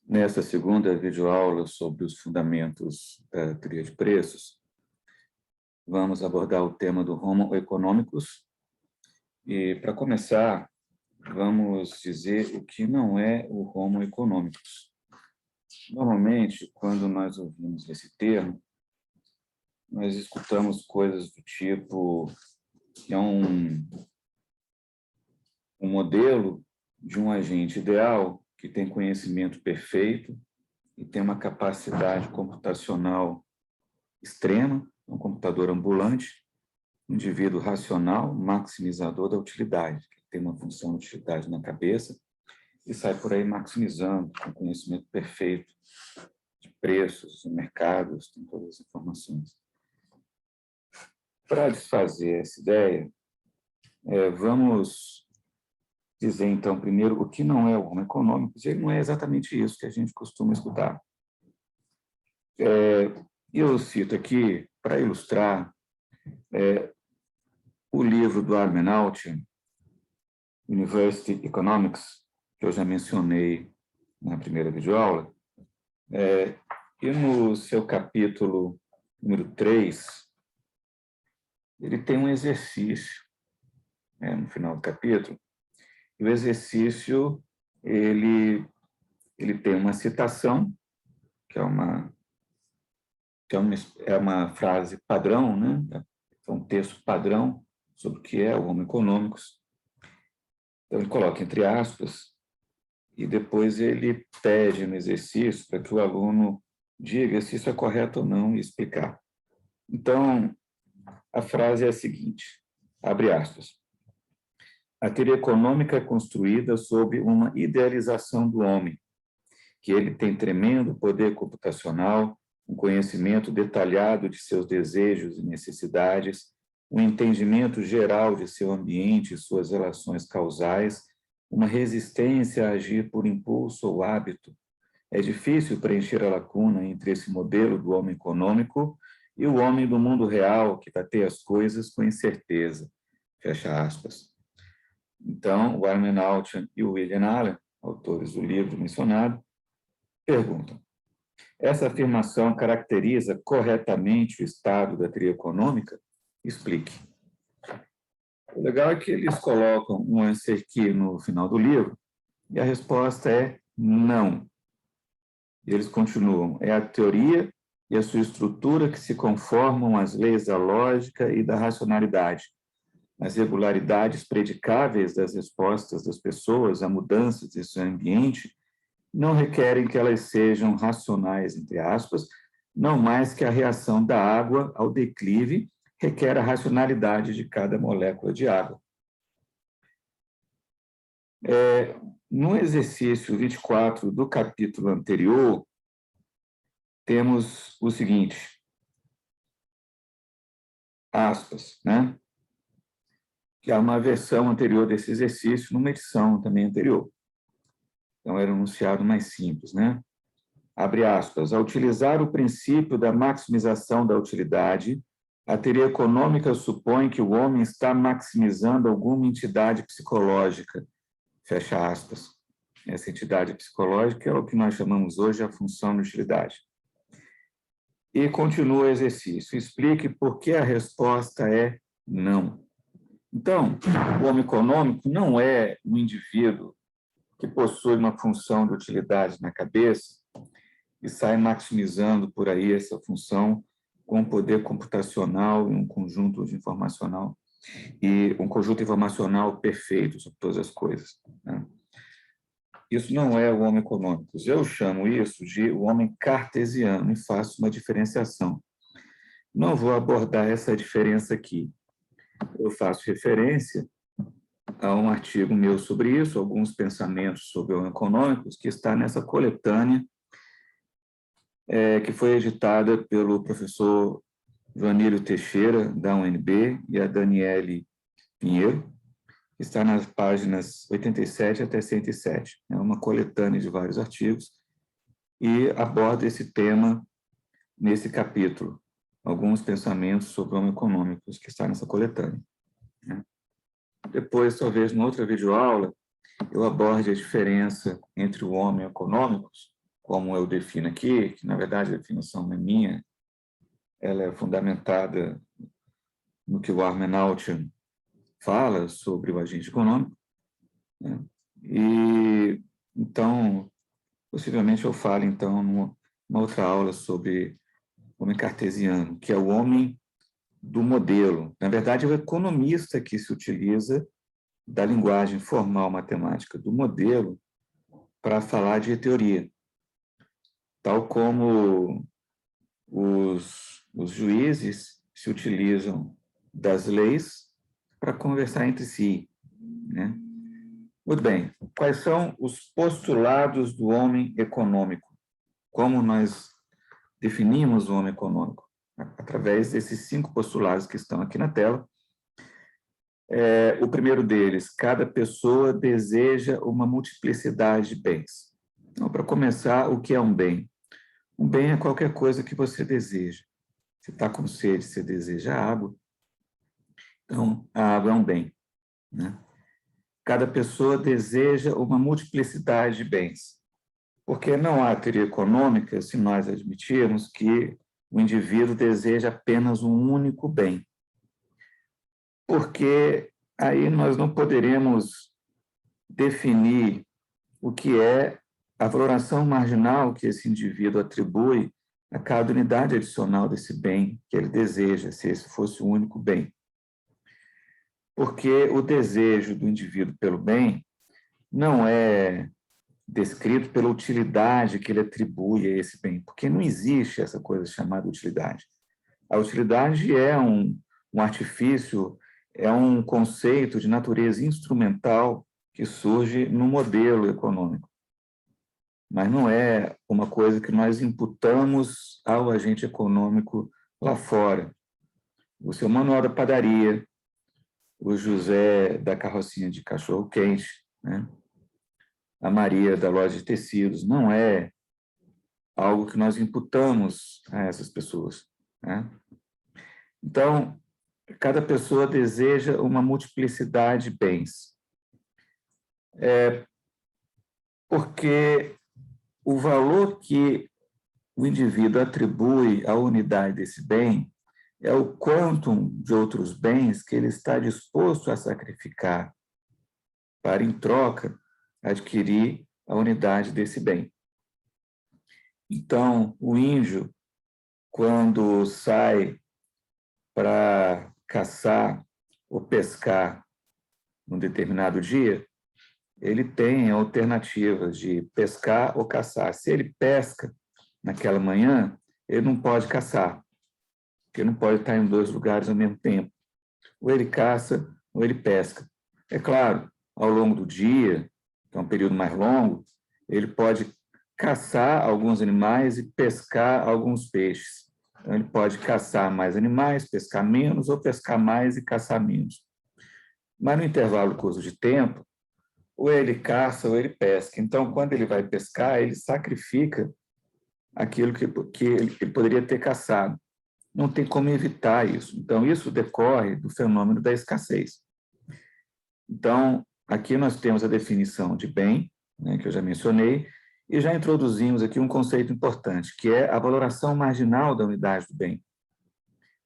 Nesta segunda videoaula sobre os fundamentos da teoria de preços, vamos abordar o tema do Homo economicus. E, para começar, vamos dizer o que não é o Homo economicus. Normalmente, quando nós ouvimos esse termo, nós escutamos coisas do tipo que é um modelo de um agente ideal que tem conhecimento perfeito e tem uma capacidade computacional extrema, um computador ambulante, um indivíduo racional, maximizador da utilidade, que tem uma função de utilidade na cabeça e sai por aí maximizando, com conhecimento perfeito de preços, de mercados, tem todas as informações. Para desfazer essa ideia, vamos dizer, então, primeiro, o que não é o Homo economicus, e não é exatamente isso que a gente costuma escutar. Eu cito aqui, para ilustrar, o livro do Armen Alchian, University Economics, que eu já mencionei na primeira videoaula, e no seu capítulo número 3, ele tem um exercício, no final do capítulo, e o exercício, ele tem uma citação, que é uma frase padrão, né? É um texto padrão sobre o que é o Homo economicus. Então, ele coloca entre aspas, e depois ele pede no exercício para que o aluno diga se isso é correto ou não e explicar. Então, a frase é a seguinte, abre aspas, a teoria econômica é construída sob uma idealização do homem, que ele tem tremendo poder computacional, um conhecimento detalhado de seus desejos e necessidades, um entendimento geral de seu ambiente e suas relações causais, uma resistência a agir por impulso ou hábito. É difícil preencher a lacuna entre esse modelo do homem econômico e o homem do mundo real, que tateia as coisas com incerteza. Fecha aspas. Então, o Armen Alchian e o William Allen, autores do livro mencionado, perguntam, essa afirmação caracteriza corretamente o estado da teoria econômica? Explique. O legal é que eles colocam um answer key no final do livro e a resposta é não. E eles continuam, é a teoria e a sua estrutura que se conformam às leis da lógica e da racionalidade. As regularidades predicáveis das respostas das pessoas a mudanças de seu ambiente não requerem que elas sejam racionais, entre aspas, não mais que a reação da água ao declive requer a racionalidade de cada molécula de água. No exercício 24 do capítulo anterior, temos o seguinte, aspas, né? Que é uma versão anterior desse exercício, numa edição também anterior. Então, era um enunciado mais simples, né? Abre aspas, ao utilizar o princípio da maximização da utilidade, a teoria econômica supõe que o homem está maximizando alguma entidade psicológica, fecha aspas. Essa entidade psicológica é o que nós chamamos hoje a função de utilidade. E continua o exercício, explique por que a resposta é não. Então, o homem econômico não é um indivíduo que possui uma função de utilidade na cabeça e sai maximizando por aí essa função com poder computacional e um conjunto informacional perfeito sobre todas as coisas, né? Isso não é o homem econômico. Eu chamo isso de o homem cartesiano e faço uma diferenciação. Não vou abordar essa diferença aqui. Eu faço referência a um artigo meu sobre isso, alguns pensamentos sobre o homem econômico, que está nessa coletânea que foi editada pelo professor Joanílio Teixeira, da UNB, e a Daniele Pinheiro, que está nas páginas 87 até 107. É uma coletânea de vários artigos e aborda esse tema nesse capítulo, alguns pensamentos sobre o homem econômico, que está nessa coletânea. Depois, talvez, em outra videoaula, eu aborde a diferença entre o homem econômico como eu defino aqui, que na verdade a definição não é minha, ela é fundamentada no que o Armenoutian fala sobre o agente econômico, né? E, então, possivelmente eu falo, então, numa outra aula sobre o homem cartesiano, que é o homem do modelo. Na verdade, é o economista que se utiliza da linguagem formal matemática do modelo para falar de teoria, tal como os juízes se utilizam das leis para conversar entre si, né? Muito bem. Quais são os postulados do homem econômico? Como nós definimos o homem econômico? Através desses 5 postulados que estão aqui na tela. O primeiro deles, cada pessoa deseja uma multiplicidade de bens. Então, para começar, o que é um bem? Um bem é qualquer coisa que você deseja. Se está com sede, você deseja água, então a água é um bem, né? Cada pessoa deseja uma multiplicidade de bens, porque não há teoria econômica se nós admitirmos que o indivíduo deseja apenas um único bem, porque aí nós não poderemos definir o que é a valoração marginal que esse indivíduo atribui a cada unidade adicional desse bem que ele deseja, se esse fosse o único bem. Porque o desejo do indivíduo pelo bem não é descrito pela utilidade que ele atribui a esse bem, porque não existe essa coisa chamada utilidade. A utilidade é um artifício, é um conceito de natureza instrumental que surge no modelo econômico, mas não é uma coisa que nós imputamos ao agente econômico lá fora. O seu Manuel da padaria, o José da carrocinha de cachorro-quente, né? A Maria da loja de tecidos, não é algo que nós imputamos a essas pessoas, né? Então, cada pessoa deseja uma multiplicidade de bens. Porque o valor que o indivíduo atribui à unidade desse bem é o quantum de outros bens que ele está disposto a sacrificar para, em troca, adquirir a unidade desse bem. Então, o índio, quando sai para caçar ou pescar num determinado dia, ele tem alternativas de pescar ou caçar. Se ele pesca naquela manhã, ele não pode caçar, porque não pode estar em 2 lugares ao mesmo tempo. Ou ele caça, ou ele pesca. É claro, ao longo do dia, que é um período mais longo, ele pode caçar alguns animais e pescar alguns peixes. Então, ele pode caçar mais animais, pescar menos, ou pescar mais e caçar menos. Mas no intervalo curto de tempo, ou ele caça ou ele pesca. Então, quando ele vai pescar, ele sacrifica aquilo que ele poderia ter caçado. Não tem como evitar isso. Então, isso decorre do fenômeno da escassez. Então, aqui nós temos a definição de bem, né, que eu já mencionei, e já introduzimos aqui um conceito importante, que é a valoração marginal da unidade do bem.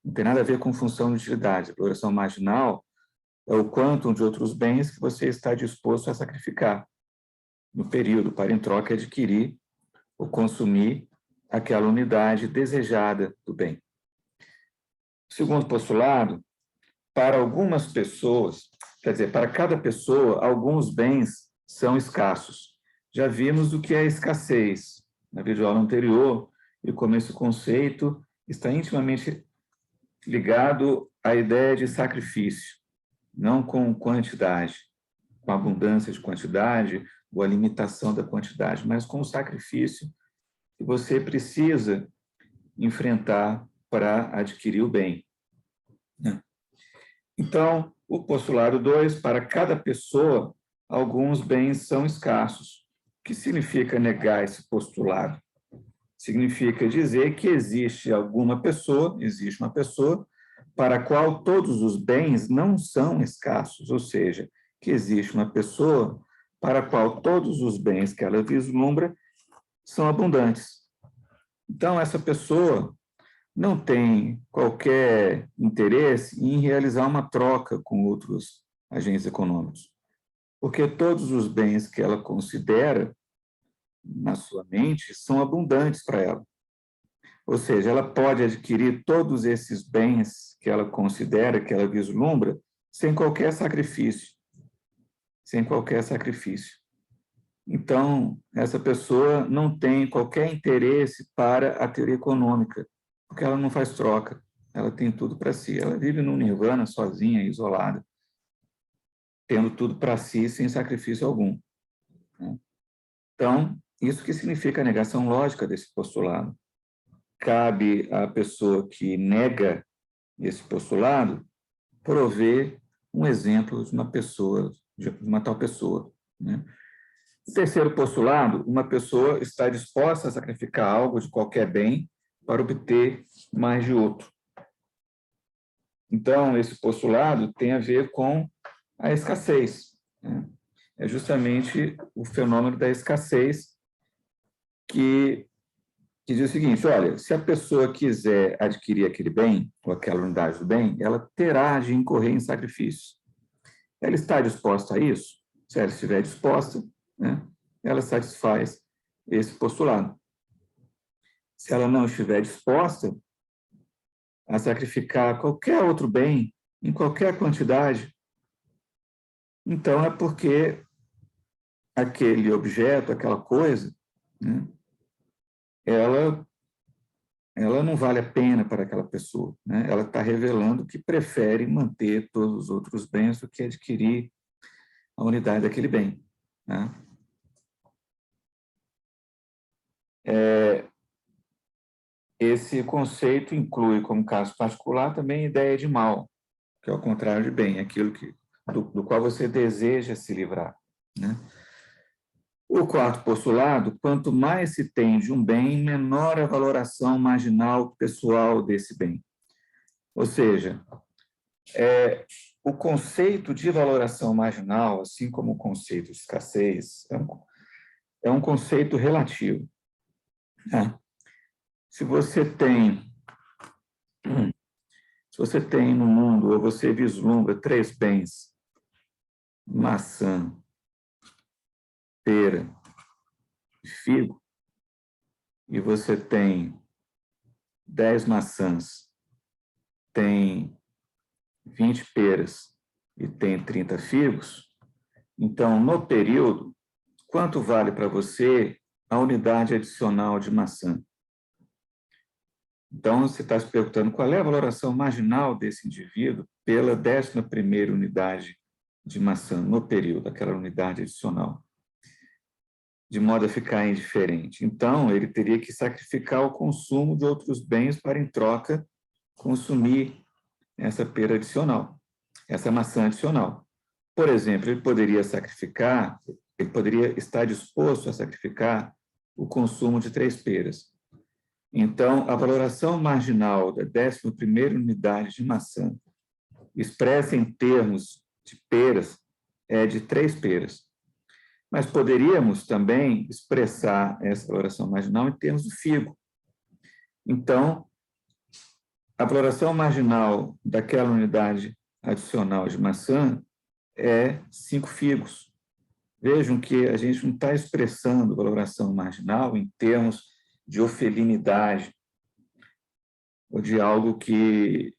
Não tem nada a ver com função de utilidade. A valoração marginal é o quantum de outros bens que você está disposto a sacrificar no período para, em troca, adquirir ou consumir aquela unidade desejada do bem. Segundo postulado, para algumas pessoas, quer dizer, para cada pessoa, alguns bens são escassos. Já vimos o que é escassez na videoaula anterior e como esse conceito está intimamente ligado à ideia de sacrifício, não com quantidade, com abundância de quantidade ou a limitação da quantidade, mas com o sacrifício que você precisa enfrentar para adquirir o bem. Então, o postulado 2, para cada pessoa, alguns bens são escassos. O que significa negar esse postulado? Significa dizer que existe uma pessoa para a qual todos os bens não são escassos, ou seja, que existe uma pessoa para a qual todos os bens que ela vislumbra são abundantes. Então, essa pessoa não tem qualquer interesse em realizar uma troca com outros agentes econômicos, porque todos os bens que ela considera na sua mente são abundantes para ela. Ou seja, ela pode adquirir todos esses bens que ela considera, que ela vislumbra, sem qualquer sacrifício. Sem qualquer sacrifício. Então, essa pessoa não tem qualquer interesse para a teoria econômica, porque ela não faz troca, ela tem tudo para si. Ela vive no nirvana, sozinha, isolada, tendo tudo para si, sem sacrifício algum. Então, isso que significa a negação lógica desse postulado. Cabe à pessoa que nega esse postulado prover um exemplo de uma pessoa, de uma tal pessoa, né? O terceiro postulado, uma pessoa está disposta a sacrificar algo de qualquer bem para obter mais de outro. Então, esse postulado tem a ver com a escassez, né? É justamente o fenômeno da escassez que diz o seguinte: olha, se a pessoa quiser adquirir aquele bem, ou aquela unidade do bem, ela terá de incorrer em sacrifícios. Ela está disposta a isso? Se ela estiver disposta, né, ela satisfaz esse postulado. Se ela não estiver disposta a sacrificar qualquer outro bem, em qualquer quantidade, então é porque aquele objeto, aquela coisa, né, ela não vale a pena para aquela pessoa, né? Ela está revelando que prefere manter todos os outros bens do que adquirir a unidade daquele bem, né? Esse conceito inclui, como caso particular, também a ideia de mal, que é o contrário de bem, aquilo do qual você deseja se livrar, né? O quarto postulado: quanto mais se tem de um bem, menor a valoração marginal pessoal desse bem. Ou seja, o conceito de valoração marginal, assim como o conceito de escassez, é um conceito relativo, né? Se você tem no mundo, ou você vislumbra 3 bens: maçã, pera e figo, e você tem 10 maçãs, tem 20 peras e tem 30 figos, então, no período, quanto vale para você a unidade adicional de maçã? Então, você está se perguntando qual é a valoração marginal desse indivíduo pela 11ª unidade de maçã no período, aquela unidade adicional, de modo a ficar indiferente. Então, ele teria que sacrificar o consumo de outros bens para, em troca, consumir essa pera adicional, essa maçã adicional. Por exemplo, ele poderia estar disposto a sacrificar o consumo de 3 peras. Então, a valoração marginal da 11ª unidade de maçã, expressa em termos de peras, é de 3 peras. Mas poderíamos também expressar essa valoração marginal em termos do figo. Então, a valoração marginal daquela unidade adicional de maçã é 5 figos. Vejam que a gente não está expressando valoração marginal em termos de ofelinidade, ou de algo que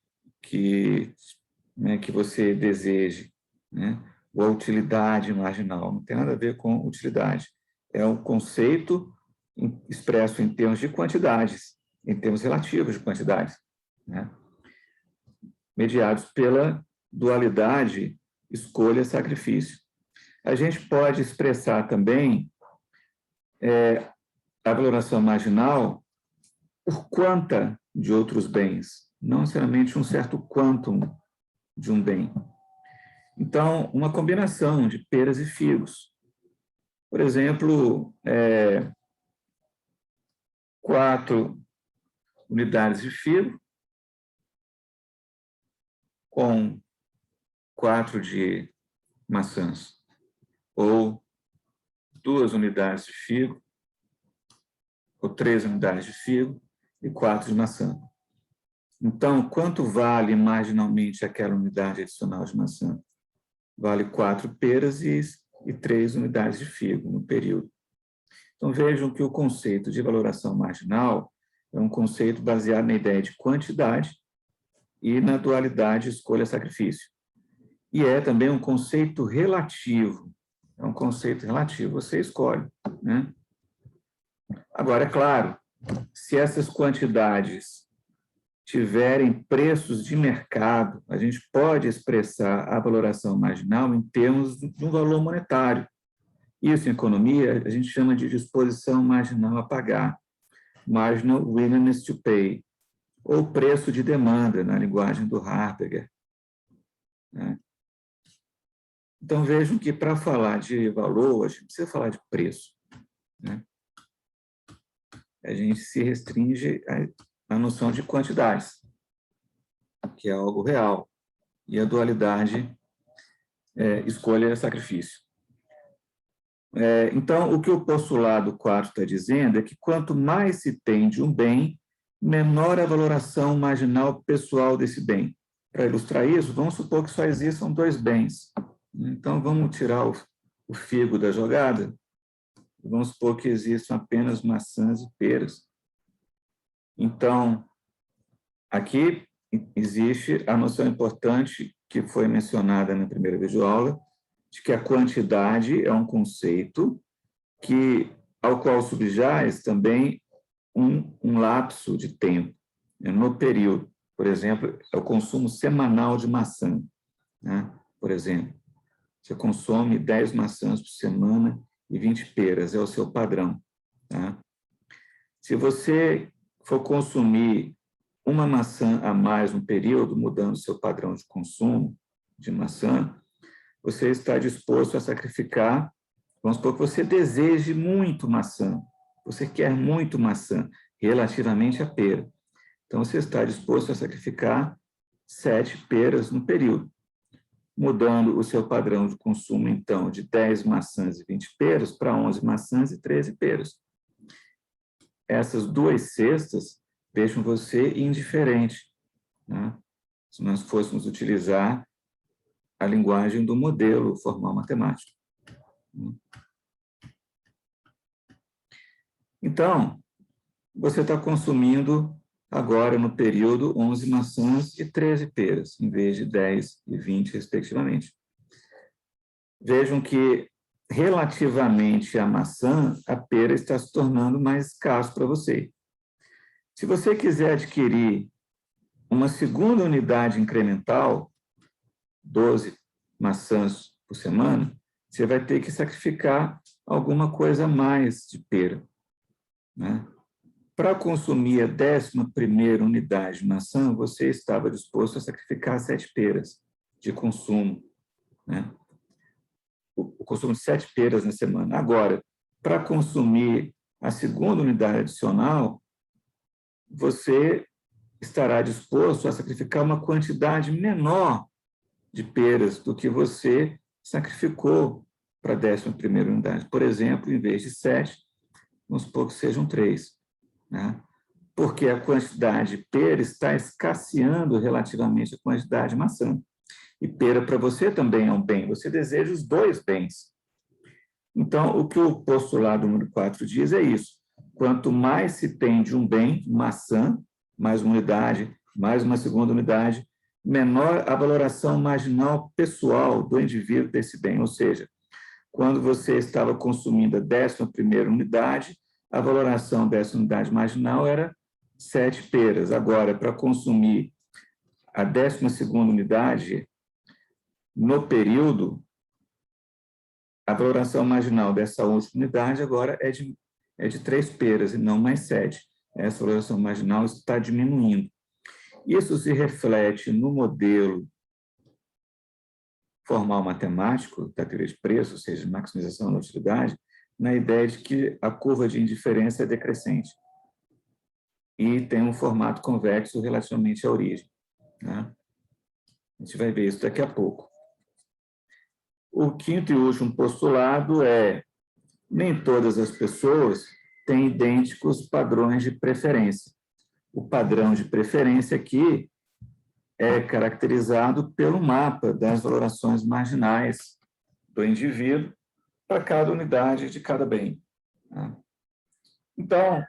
você deseje, né? Ou a utilidade marginal. Não tem nada a ver com utilidade. É um conceito expresso em termos de quantidades, em termos relativos de quantidades, né? Mediados pela dualidade escolha-sacrifício. A gente pode expressar também a valoração marginal por quanta de outros bens, não necessariamente um certo quantum de um bem. Então, uma combinação de peras e figos. Por exemplo, 4 unidades de figo com 4 de maçãs, ou 2 unidades de figo ou 3 unidades de figo e 4 de maçã. Então, quanto vale marginalmente aquela unidade adicional de maçã? Vale 4 peras e 3 unidades de figo no período. Então, vejam que o conceito de valoração marginal é um conceito baseado na ideia de quantidade e na dualidade escolha-sacrifício. E é também um conceito relativo. É um conceito relativo, você escolhe, né? Agora, é claro, se essas quantidades tiverem preços de mercado, a gente pode expressar a valoração marginal em termos de um valor monetário. Isso, em economia, a gente chama de disposição marginal a pagar, marginal willingness to pay, ou preço de demanda, na linguagem do Harberger, né? Então, vejam que, para falar de valor, a gente precisa falar de preço, né? A gente se restringe à noção de quantidades, que é algo real, e a dualidade escolha-sacrifício. Então, o que o postulado 4 está dizendo é que quanto mais se tem de um bem, menor a valoração marginal pessoal desse bem. Para ilustrar isso, vamos supor que só existam 2 bens. Então, vamos tirar o figo da jogada. Vamos supor que existam apenas maçãs e peras. Então, aqui existe a noção importante que foi mencionada na primeira videoaula, de que a quantidade é um conceito ao qual subjaz também um lapso de tempo, né, no período. Por exemplo, é o consumo semanal de maçã, né? Por exemplo, você consome 10 maçãs por semana e 20 peras, é o seu padrão, tá? Se você for consumir uma maçã a mais no período, mudando seu padrão de consumo de maçã, você está disposto a sacrificar, vamos supor que você deseje muito maçã, você quer muito maçã, relativamente à pera. Então, você está disposto a sacrificar 7 peras no período, mudando o seu padrão de consumo, então, de 10 maçãs e 20 peras para 11 maçãs e 13 peras. Essas 2 cestas deixam você indiferente, né? Se nós fôssemos utilizar a linguagem do modelo formal matemático. Então, você está consumindo agora, no período, 11 maçãs e 13 peras, em vez de 10 e 20, respectivamente. Vejam que, relativamente à maçã, a pera está se tornando mais escasso para você. Se você quiser adquirir uma segunda unidade incremental, 12 maçãs por semana, você vai ter que sacrificar alguma coisa a mais de pera, né? Para consumir a 11ª unidade de maçã, você estava disposto a sacrificar 7 peras de consumo, né? O consumo de 7 peras na semana. Agora, para consumir a segunda unidade adicional, você estará disposto a sacrificar uma quantidade menor de peras do que você sacrificou para a 11ª unidade. Por exemplo, em vez de 7, vamos supor que sejam 3, né? Porque a quantidade de pera está escasseando relativamente à quantidade de maçã. E pera para você também é um bem, você deseja os 2 bens. Então, o que o postulado número 4 diz é isso: quanto mais se tem de um bem, maçã, mais uma unidade, mais uma segunda unidade, menor a valoração marginal pessoal do indivíduo desse bem. Ou seja, quando você estava consumindo a 11ª unidade, a valoração dessa unidade marginal era 7 peras. Agora, para consumir a 12ª unidade, no período, a valoração marginal dessa última unidade agora é de 3 peras e não mais 7. Essa valoração marginal está diminuindo. Isso se reflete no modelo formal matemático da teoria de preço, ou seja, maximização da utilidade, na ideia de que a curva de indiferença é decrescente e tem um formato convexo relativamente à origem, né? A gente vai ver isso daqui a pouco. O 5º e último postulado é: nem todas as pessoas têm idênticos padrões de preferência. O padrão de preferência aqui é caracterizado pelo mapa das valorações marginais do indivíduo para cada unidade de cada bem. Então,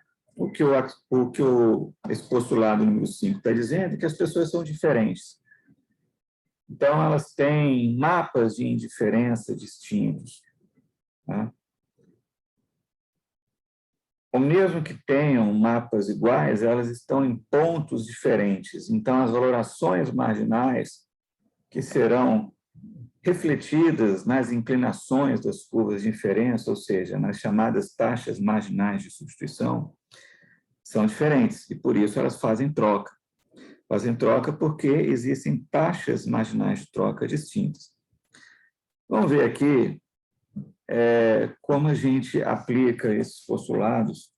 esse postulado número 5 está dizendo é que as pessoas são diferentes. Então, elas têm mapas de indiferença distintos. Ou mesmo que tenham mapas iguais, elas estão em pontos diferentes. Então, as valorações marginais, que serão refletidas nas inclinações das curvas de inferência, ou seja, nas chamadas taxas marginais de substituição, são diferentes, e por isso elas fazem troca. Fazem troca porque existem taxas marginais de troca distintas. Vamos ver aqui como a gente aplica esses postulados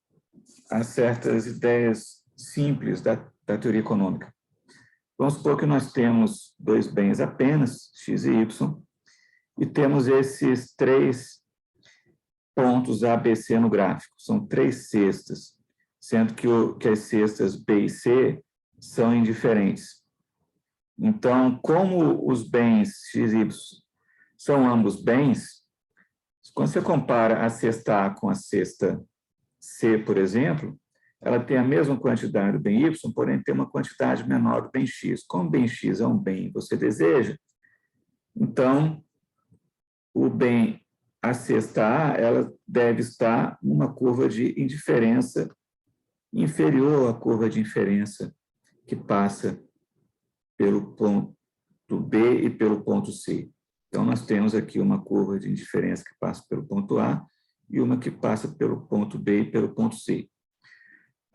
a certas ideias simples da teoria econômica. Vamos supor que nós temos dois bens apenas, x e y, e temos esses 3 pontos A, B, C no gráfico. São 3 cestas, sendo que as cestas B e C são indiferentes. Então, como os bens x e y são ambos bens, quando você compara a cesta A com a cesta C, por exemplo, ela tem a mesma quantidade do bem Y, porém tem uma quantidade menor do bem X. Como o bem X é um bem que você deseja, então, a cesta A, ela deve estar numa curva de indiferença inferior à curva de inferência que passa pelo ponto B e pelo ponto C. Então, nós temos aqui uma curva de indiferença que passa pelo ponto A e uma que passa pelo ponto B e pelo ponto C.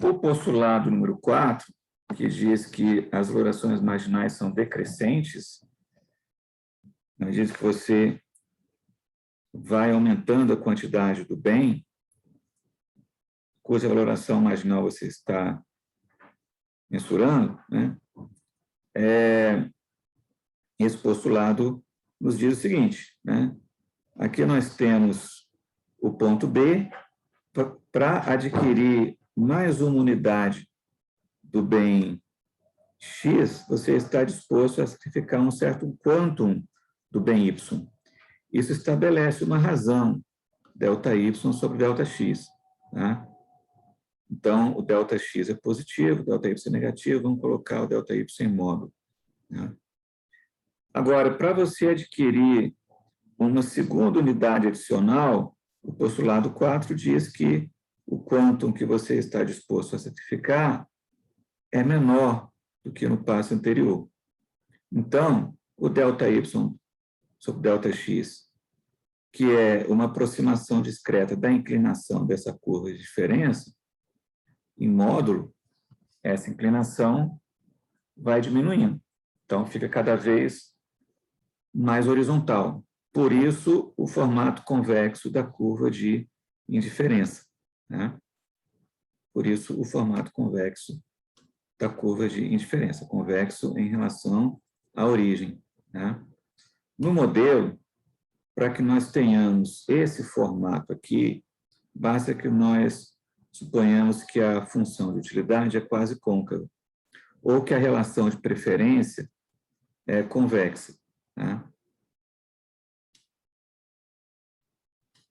O postulado número 4, que diz que as valorações marginais são decrescentes, na medida que você vai aumentando a quantidade do bem, cuja valoração marginal você está mensurando, né? Esse postulado nos diz o seguinte, né? Aqui nós temos o ponto B, para adquirir mais uma unidade do bem X, você está disposto a sacrificar um certo quantum do bem Y. Isso estabelece uma razão, ΔY sobre ΔX. Tá? Então, o ΔX é positivo, o ΔY é negativo, vamos colocar o ΔY em módulo. Tá? Agora, para você adquirir uma segunda unidade adicional, o postulado 4 diz que o quantum que você está disposto a sacrificar é menor do que no passo anterior. Então, o ΔY sobre ΔX, que é uma aproximação discreta da inclinação dessa curva de diferença, em módulo, essa inclinação vai diminuindo. Então, fica cada vez mais horizontal. Por isso, o formato convexo da curva de indiferença. Né? Por isso, o formato convexo da curva de indiferença, convexo em relação à origem. Né? No modelo, para que nós tenhamos esse formato aqui, basta que nós suponhamos que a função de utilidade é quase côncava, ou que a relação de preferência é convexa. Né?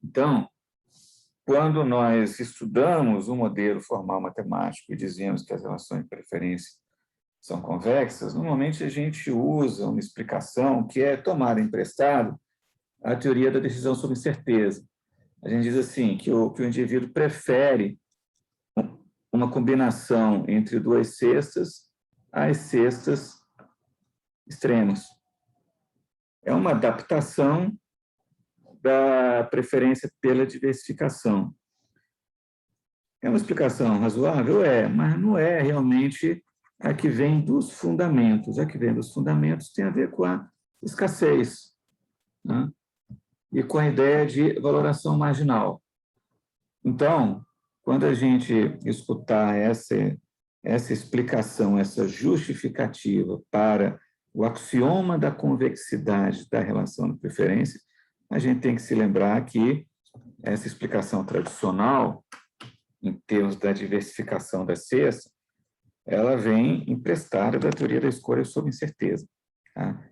Então, quando nós estudamos um modelo formal matemático e dizemos que as relações de preferência são convexas, normalmente a gente usa uma explicação que é tomada emprestado à teoria da decisão sob incerteza. A gente diz assim, que o indivíduo prefere uma combinação entre 2 cestas às cestas extremas. É uma adaptação da preferência pela diversificação. É uma explicação razoável? É, mas não é realmente a que vem dos fundamentos. A que vem dos fundamentos tem a ver com a escassez, né? E com a ideia de valoração marginal. Então, quando a gente escutar essa explicação, essa justificativa para o axioma da convexidade da relação de preferência, a gente tem que se lembrar que essa explicação tradicional em termos da diversificação da cesta, ela vem emprestada da teoria da escolha sob incerteza, tá?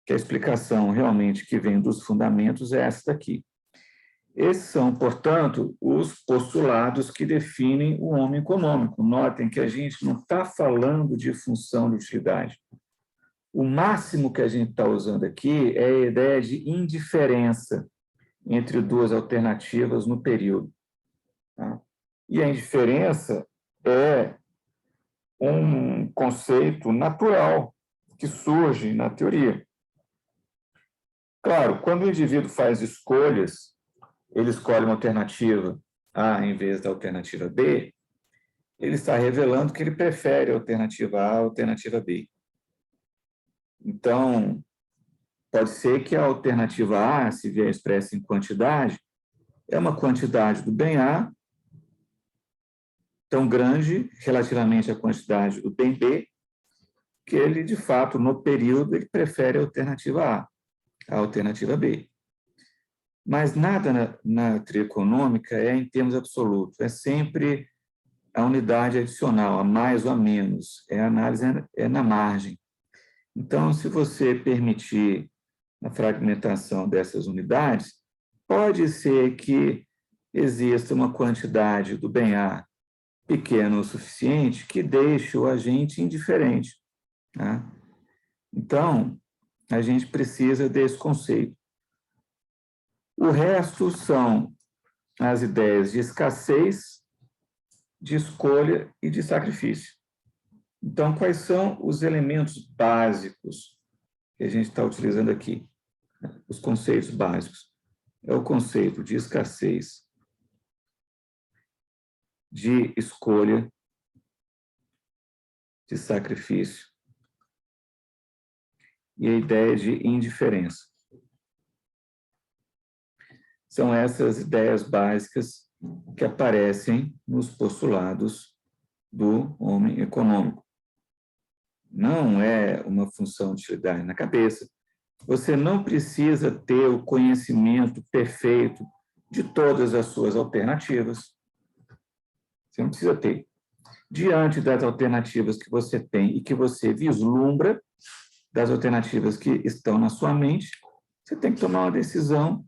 Que a explicação realmente que vem dos fundamentos é essa daqui. Esses são, portanto, os postulados que definem o homem econômico. Notem que a gente não está falando de função de utilidade. O máximo que a gente está usando aqui é a ideia de indiferença entre duas alternativas no período. Tá? E a indiferença é um conceito natural que surge na teoria. Claro, quando o indivíduo faz escolhas, ele escolhe uma alternativa A em vez da alternativa B, ele está revelando que ele prefere a alternativa A à alternativa B. Então, pode ser que a alternativa A, se vier expressa em quantidade, é uma quantidade do bem A tão grande relativamente à quantidade do bem B, que ele, de fato, no período, ele prefere a alternativa A à alternativa B. Mas nada na teoria econômica é em termos absolutos, é sempre a unidade adicional, a mais ou a menos, a análise é na margem. Então, se você permitir a fragmentação dessas unidades, pode ser que exista uma quantidade do bem A pequena o suficiente que deixe o agente indiferente. Tá? Então, a gente precisa desse conceito. O resto são as ideias de escassez, de escolha e de sacrifício. Então, quais são os elementos básicos que a gente está utilizando aqui? Os conceitos básicos. É o conceito de escassez, de escolha, de sacrifício e a ideia de indiferença. São essas ideias básicas que aparecem nos postulados do homem econômico. Não é uma função de utilidade na cabeça. Você não precisa ter o conhecimento perfeito de todas as suas alternativas. Você não precisa ter. Diante das alternativas que você tem e que você vislumbra, das alternativas que estão na sua mente, você tem que tomar uma decisão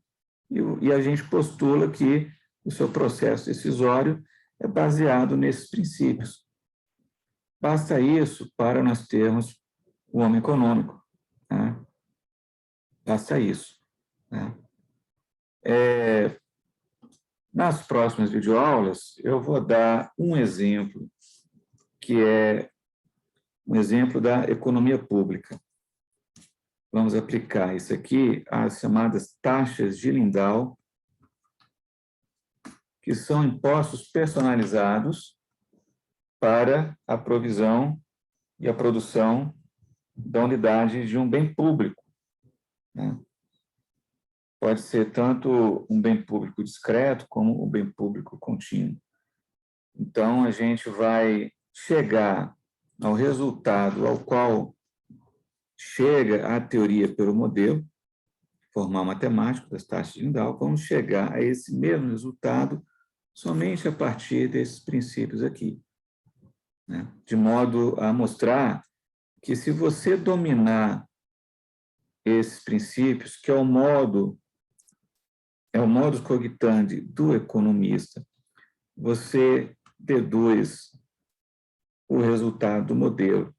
e a gente postula que o seu processo decisório é baseado nesses princípios. Basta isso para nós termos o homem econômico. Né? Basta isso. Né? Nas próximas videoaulas, eu vou dar um exemplo, que é um exemplo da economia pública. Vamos aplicar isso aqui às chamadas taxas de Lindow, que são impostos personalizados para a provisão e a produção da unidade de um bem público. Né? Pode ser tanto um bem público discreto como um bem público contínuo. Então, a gente vai chegar ao resultado ao qual chega a teoria pelo modelo formal matemático das taxas de Lindow, vamos chegar a esse mesmo resultado somente a partir desses princípios aqui. Né? De modo a mostrar que se você dominar esses princípios, que é o modus cogitandi do economista, você deduz o resultado do modelo,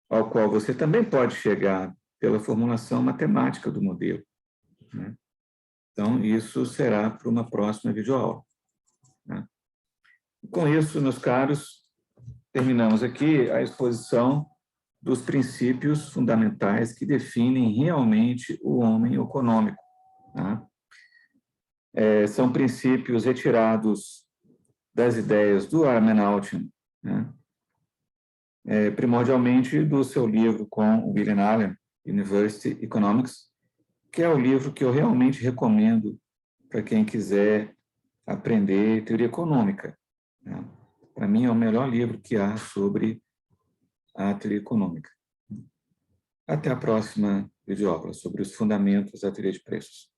ao qual você também pode chegar pela formulação matemática do modelo. Né? Então, isso será para uma próxima videoaula. Né? Com isso, meus caros, terminamos aqui a exposição dos princípios fundamentais que definem realmente o homem econômico. Tá? São princípios retirados das ideias do Armen Alchian, né? Primordialmente do seu livro com William Allen, University Economics, que é o livro que eu realmente recomendo para quem quiser aprender teoria econômica. Né? Para mim, é o melhor livro que há sobre a teoria econômica. Até a próxima videoaula sobre os fundamentos da teoria de preços.